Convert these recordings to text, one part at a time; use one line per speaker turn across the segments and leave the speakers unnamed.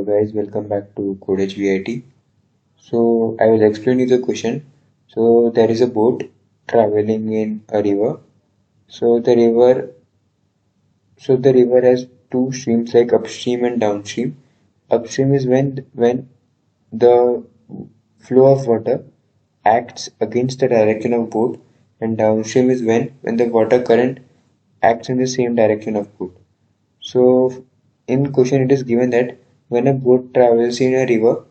guys, welcome back to Codage VIT. So I will explain you the question. So there is a boat traveling in a river. So the river has two streams like upstream and downstream. Upstream is when the flow of water acts against the direction of boat, and downstream is when the water current acts in the same direction of boat. So in question it is given that when a boat travels in a river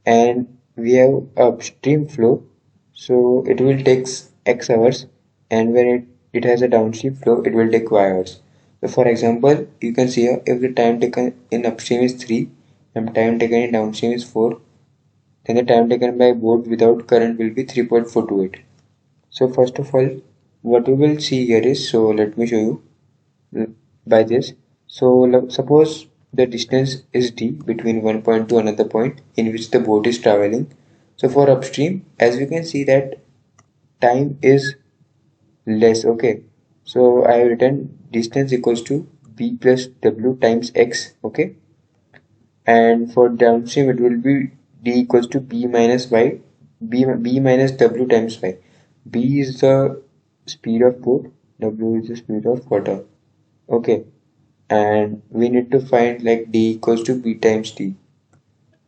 and we have upstream flow, so it will take x hours, and when it has a downstream flow, it will take y hours. So for example, you can see here if the time taken in upstream is 3 and time taken in downstream is 4, then the time taken by boat without current will be 3.428. So first of all, what we will see here is, so let me show you by this. So suppose the distance is d between one point to another point in which the boat is traveling. So for upstream, as we can see that time is less. Okay, so I have written distance equals to b plus w times x. Okay, and for downstream it will be d equals to b minus y, b minus w times y. B is the speed of boat, w is the speed of water. Okay, and we need to find like d equals to b times t.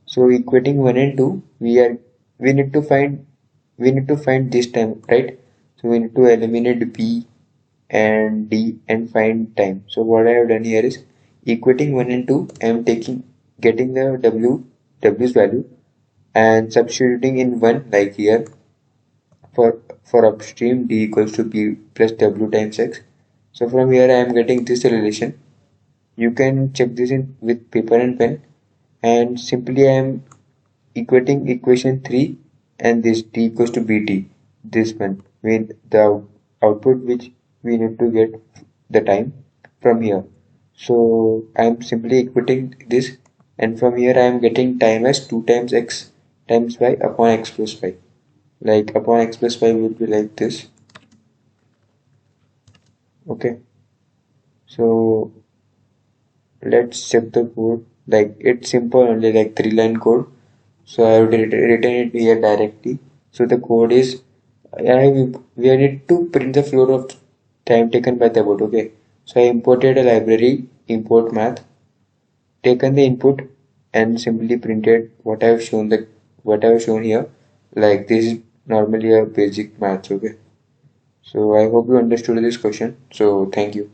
So equating 1 and 2, we need to find this time, right? So we need to eliminate b and d and find time. So what I have done here is equating 1 and 2, I am getting the w's value and substituting in 1 like here. For upstream, d equals to b plus w times x. So from here I am getting this relation. You can check this in with paper and pen, and simply I am equating equation 3 and this d equals to bt, this one with the output which we need to get the time from here. So I am simply equating this, and from here I am getting time as 2 times x times y upon x plus y. Like upon x plus y will be like this. Okay, so let's check the code. Like it's simple, only like 3-line code. So I have written it here directly. So the code is we need to print the flow of time taken by the boat. Okay, so I imported a library, import math, taken the input and simply printed what I have shown here. Like this is normally a basic math. Okay, so I hope you understood this question. So thank you.